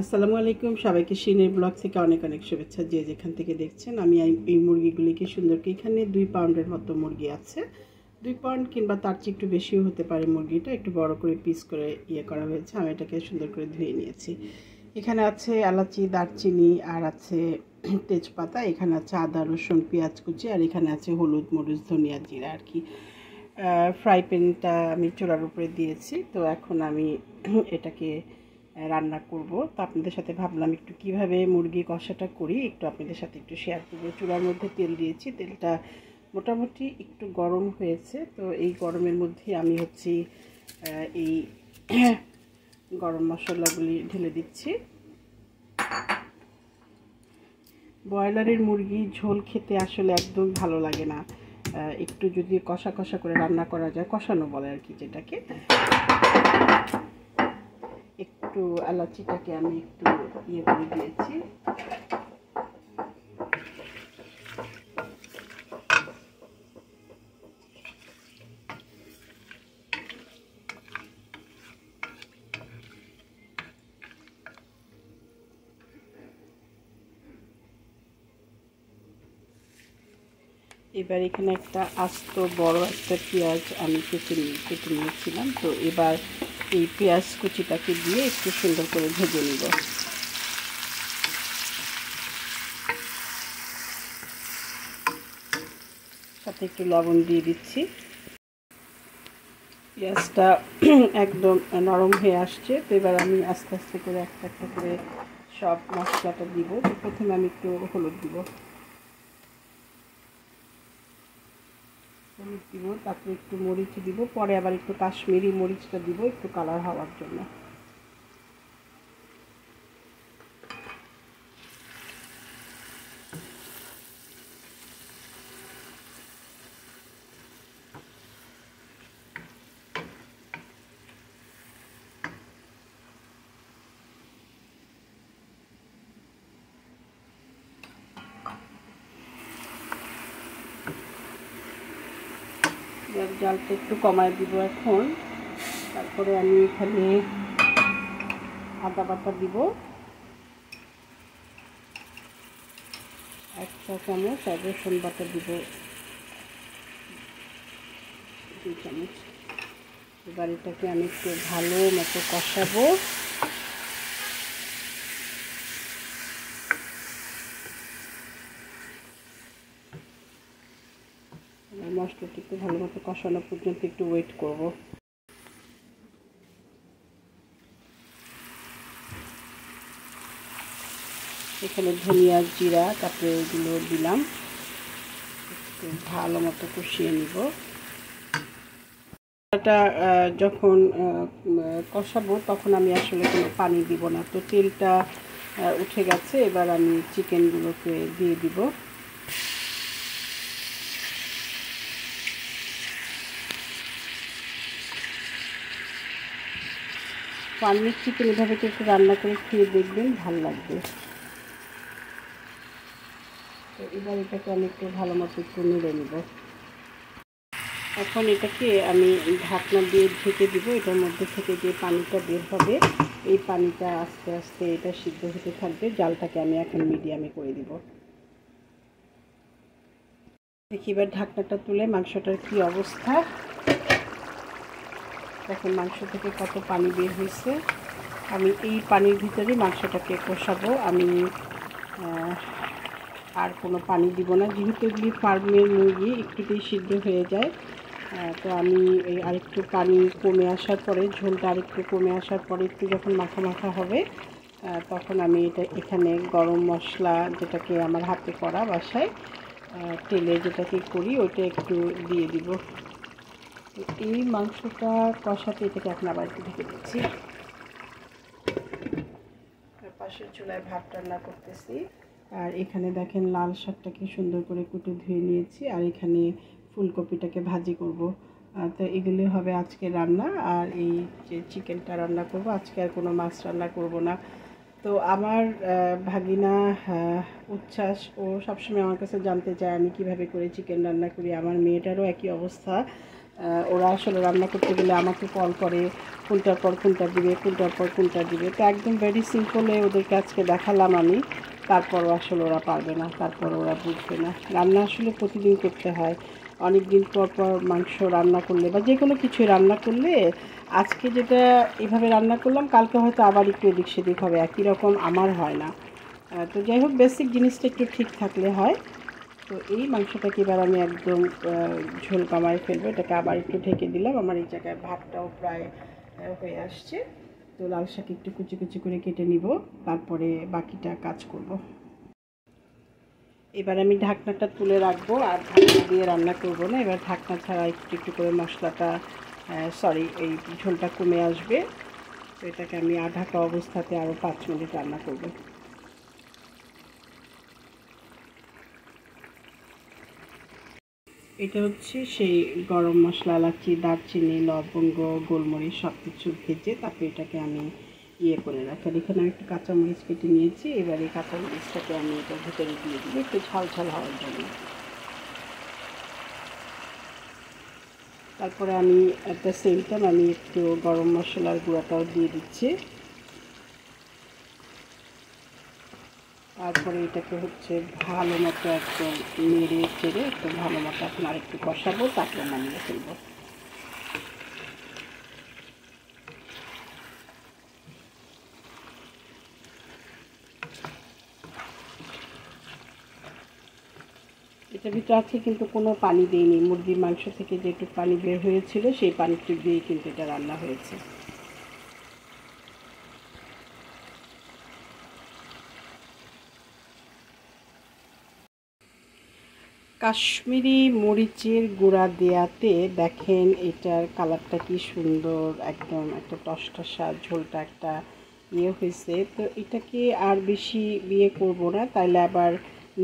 আসসালামু আলাইকুম, সবাইকে শিনের ব্লগ থেকে অনেক অনেক শুভেচ্ছা। যে যেখান থেকে দেখছেন, আমি এই মুরগিগুলিকে সুন্দর করে, এখানে 2 পাউন্ডের মতো মুরগি আছে। 2 পাউন্ড কিংবা তার চেয়ে একটু বেশিও হতে পারে। মুরগিটা একটু বড় করে পিস করে করা হয়েছে। আমি এটাকে সুন্দর করে ধুয়ে নিয়েছি। এখানে আছে এলাচি, দারচিনি, আর আছে তেজপাতা, এখানে আছে আদা, রসুন, পেঁয়াজ কুচি, আর এখানে আছে হলুদ, মরিচ, ধনিয়া, জিরা আর কি। ফ্রাই প্যানটা আমি চুলার উপরে দিয়েছি। তো এখন আমি এটাকে রান্না করব। তো আপনাদের সাথে ভাবলাম একটু কিভাবে মুরগি কষাটা করি একটু আপনাদের সাথে একটু শেয়ার করব। চুলার মধ্যে তেল দিয়েছি, তেলটা মোটামুটি একটু গরম হয়েছে। তো এই গরমের মধ্যে আমি এই গরম মশলাগুলি ঢেলে দিচ্ছি। ব্রয়লারের মুরগি ঝোল খেতে আসলে একদম ভালো লাগে না। একটু যদি কষা কষা করে রান্না করা যায়, কষানো বলে আর কি যেটাকে। একটু এলাচিটাকে আমি একটু করে দিয়েছি। এবার এখানে একটা আস্ত বড় একটা পেঁয়াজ আমি কেটে নিয়েছিলাম। তো এবার এই পেঁয়াজ কুচিটাকে দিয়ে একটু সুন্দর করে ভেজে নিব। সাথে একটু লবণ দিয়ে দিচ্ছি। পেঁয়াজটা একদম নরম হয়ে আসছে। তো এবার আমি আস্তে আস্তে করে একটা একটা করে সব মশলাটা দিব। তো প্রথমে আমি একটু হলুদ দিব, তারপরে একটু মরিচ দিব, পরে আবার একটু কাশ্মীরি মরিচটা দিব একটু কালার হওয়ার জন্য। জালটা একটু কমায় দিব এখন। তারপরে আমি এখানে আদা বাটা দিব 1 চা চামচ, আর রসুন বাটা দিব 2 চামচ। এবার এটাকে আমি একটু ভালো মতো কষাবো। মশলাটি একটু ভালো মতো কষানো পর্যন্ত একটু ওয়েট করব। এখানে ধনিয়া, জিরা, তারপরে এগুলো দিলাম। একটু ভালো মতো কষিয়ে নিব। এটা যখন কষাবো তখন আমি আসলে কোনো পানি দিব না। তো তেলটা উঠে গেছে, এবার আমি চিকেনগুলোকে দিয়ে দিব। পানির চিকেন এভাবে একটু রান্না করে খেয়ে দেখবেন, ভালো লাগবে। তো এবার এটাকে আমি একটু ভালো মতো একটু নেড়ে নেব। এখন এটাকে আমি ঢাকনা দিয়ে ঢেকে দিব। এটার মধ্যে থেকে যে পানিটা বের হবে, এই পানিটা আস্তে আস্তে এটা সিদ্ধ হতে থাকবে। জালটাকে আমি এখন মিডিয়ামে করে দিব। দেখি এবার ঢাকনাটা তুলে মাংসটার কি অবস্থা। এখন মাংস থেকে কত পানি বের হয়েছে। আমি এই পানির ভিতরেই মাংসটাকে কষাবো। আমি আর কোনো পানি দিব না, যেহেতু এগুলি ফার্মের মুরগি একটুতেই সিদ্ধ হয়ে যায়। তো আমি এই আরেকটু পানি কমে আসার পরে, ঝোলটা আরেকটু কমে আসার পরে, একটু যখন মাখা মাখা হবে, তখন আমি এখানে গরম মশলা, যেটাকে আমার হাতে করা বাসায় তেলে যেটাকে করি, ওইটা একটু দিয়ে দিব। এই মাংসটা কষাতে এটাকে এখন আবার একটু ঢেকে দিচ্ছি। পাশের চুলায় ভাত রান্না করতেছি। আর এখানে দেখেন লাল শাকটাকে সুন্দর করে কুটে ধুয়ে নিয়েছি। আর এখানে ফুলকপিটাকে ভাজি করব। তো এগুলি হবে আজকে রান্না। আর এই যে চিকেনটা রান্না করব, আজকে আর কোনো মাছ রান্না করব না। তো আমার ভাগিনা উচ্ছ্বাস, ও সবসময় আমার কাছে জানতে চায় আমি কিভাবে করে চিকেন রান্না করি। আমার মেয়েটারও একই অবস্থা। ওরা আসলে রান্না করতে গেলে আমাকে কল করে কোনটার পর কোনটা দিবে, কোনটার পর কোনটা দিবে। তো একদম ভেরি সিম্পলে ওদেরকে আজকে দেখালাম আমি, তারপরও আসলে ওরা পারবে না, তারপর ওরা বুঝবে না। রান্না আসলে প্রতিদিন করতে হয়। অনেক দিন পর পর মাংস রান্না করলে বা যে কোনো কিছুই রান্না করলে আজকে যেটা এভাবে রান্না করলাম কালকে হয়তো আবার একটু এদিক সেদিক হবে, একই রকম আমার হয় না। তো যাই হোক, বেসিক জিনিসটা একটু ঠিক থাকলে হয়। তো এই মাংসটাকে এবার আমি একদম ঝোল কামায় ফেলবো। এটাকে আবার একটু ঢেকে দিলাম। আমার এই জায়গায় ভাতটাও প্রায় হয়ে আসছে। তো লাল শাক একটু কুচি কুচি করে কেটে নিব, তারপরে বাকিটা কাজ করব। এবার আমি ঢাকনাটা তুলে রাখবো, আর ঢাকনা দিয়ে রান্না করব না। এবার ঢাকনা ছাড়া একটু একটু করে মশলাটা এই ঝোলটা কমে আসবে। তো এটাকে আমি ঢাকা অবস্থাতে আরও 5 মিনিট রান্না করব। এটা হচ্ছে সেই গরম মশলা, এলাচি, দারচিনি, লবঙ্গ, গোলমরিচ সব কিছু ভেজে তারপরে এটাকে আমি করে রাখি। আর এখানে আমি একটু কাঁচামরিচ কেটে নিয়েছি। এবার এই কাঁচামরিচটাকে আমি এটার ভিতরে দিয়ে দিব একটু ঝাল ঝাল হওয়ার জন্য। তারপরে আমি অ্যাট দ্য সেম টাইম আমি একটু গরম মশলার গুঁড়াটাও দিয়ে দিচ্ছি। তারপরে এটাকে হচ্ছে ভালো মতো একদম নেড়ে চেড়ে একটু ভালো মতো এখন আরেকটু কষাবো, তারপরে নামিয়ে ফেলবো। এটার ভিতরে আছে কিন্তু কোনো পানি দিইনি। মুরগির মাংস থেকে যেটুকু পানি বের হয়েছিল সেই পানিটুকু দিয়েই কিন্তু এটা রান্না হয়েছে। কাশ্মীরি মরিচের গুঁড়া দেওয়াতে দেখেন এটার কালারটা কি সুন্দর, একদম একটা টসটসা ঝোলটা একটা হয়েছে। তো এটাকে আর বেশি করব না, তাইলে আবার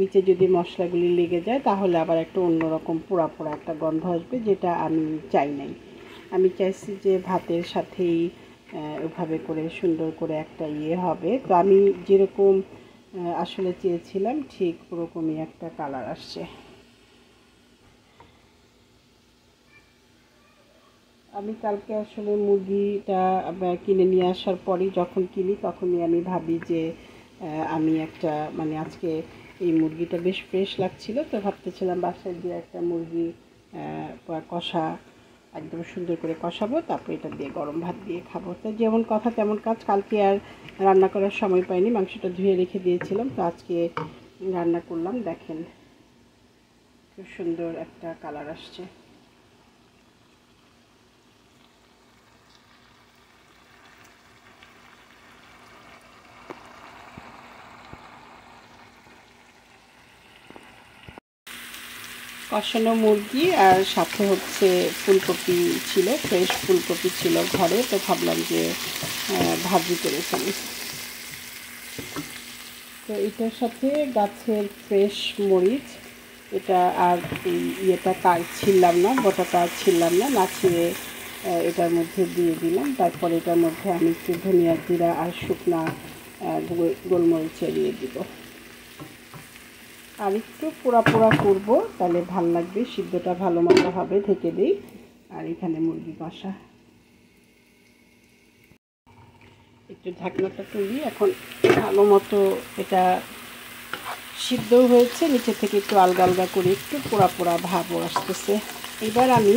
নিচে যদি মশলাগুলি লেগে যায় তাহলে আবার একটা অন্যরকম পোড়া পোড়া একটা গন্ধ আসবে, যেটা আমি চাই নাই। আমি চাইছি যে ভাতের সাথেই ওভাবে করে সুন্দর করে একটা হবে। তো আমি যেরকম আসলে চেয়েছিলাম ঠিক ওরকমই একটা কালার আসছে। আমি কালকে আসলে মুরগিটা কিনে নিয়ে আসার পরেই যখন কিনি তখনই আমি ভাবি যে আমি একটা মানে আজকে এই মুরগিটা বেশ ফ্রেশ লাগছিল, তো ভাবতেছিলাম বাসায় দিয়ে একটা মুরগি কষা একদম সুন্দর করে কষাবো, তারপর এটা দিয়ে গরম ভাত দিয়ে খাবো। তো যেমন কথা তেমন কাজ। কালকে আর রান্না করার সময় পাইনি, মাংসটা ধুয়ে রেখে দিয়েছিলাম, তো আজকে রান্না করলাম। দেখেন খুব সুন্দর একটা কালার আসছে। কষানো মুরগি আর সাথে হচ্ছে ফুলকপি ছিল, ফ্রেশ ফুলকপি ছিল ঘরে, তো ভাবলাম যে ভাজি করে ফেলি। তো এটার সাথে গাছের ফ্রেশ মরিচ, এটা আর ইয়েটা ছিললাম না, গোটাটা ছিললাম না, না ছিঁড়ে এটার মধ্যে দিয়ে দিলাম। তারপর এটার মধ্যে আমি একটু ধনিয়া জিরা আর শুকনা গোলমরিচ দিয়ে দিব। আর একটু পোড়া পোড়া করবো, তাহলে ভাল লাগবে, সিদ্ধটা ভালো মতো হবে। ঢেকে দিই। আর এখানে মুরগি কষা, একটু ঢাকনাটা তুলি। এখন ভালো মতো এটা সিদ্ধ হয়েছে, নিচে থেকে একটু আলগা আলগা করে একটু পোড়া পোড়া ভাবও আসতেছে। এবার আমি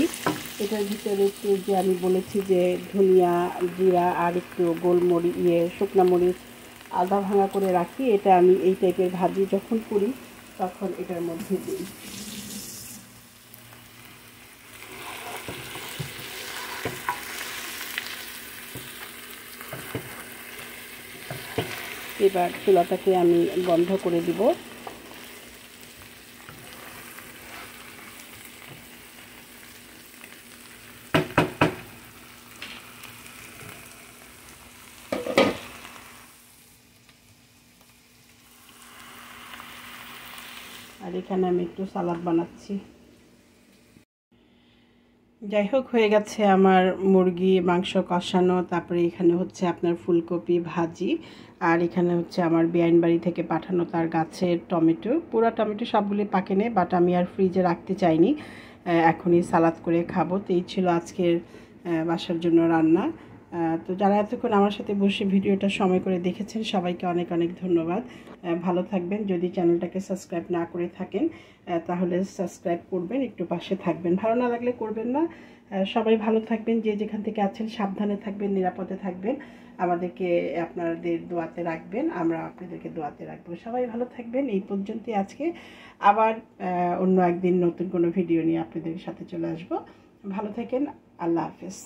এটার ভিতরে একটু যে আমি বলেছি যে ধনিয়া জিরা আর একটু গোলমরিচ শুকনা মরিচ আধা ভাঙা করে রাখি, এটা আমি এই টাইপের ভাজি যখন করি তখন এটার মধ্যে দিই। এবার চুলাটাকে আমি বন্ধ করে দিব। আর এখানে আমি একটু সালাদ বানাচ্ছি। যাই হোক, হয়ে গেছে আমার মুরগি মাংস কষানো। তারপরে এখানে হচ্ছে আপনার ফুলকপি ভাজি, আর এখানে হচ্ছে আমার বেআইন বাড়ি থেকে পাঠানো তার গাছের টমেটো। পুরো টমেটো সবগুলি পাকে নেই, বাট আমি আর ফ্রিজে রাখতে চাইনি, এখনই সালাদ করে খাবো। তো এই ছিল আজকের বাসার জন্য রান্না। তো যারা এতক্ষণ আমার সাথে বসে ভিডিওটা সময় করে দেখেছেন সবাইকে অনেক অনেক ধন্যবাদ। ভালো থাকবেন। যদি চ্যানেলটাকে সাবস্ক্রাইব না করে থাকেন তাহলে সাবস্ক্রাইব করবেন, একটু পাশে থাকবেন। ভালো না লাগলে করবেন না। সবাই ভালো থাকবেন, যে যেখান থেকে আছেন সাবধানে থাকবেন, নিরাপদে থাকবেন। আমাদেরকে আপনাদের দোয়াতে রাখবেন, আমরা আপনাদেরকে দোয়াতে রাখবো। সবাই ভালো থাকবেন। এই পর্যন্তই আজকে। আবার অন্য একদিন নতুন কোনো ভিডিও নিয়ে আপনাদের সাথে চলে আসবো। ভালো থাকেন। আল্লাহ হাফেজ।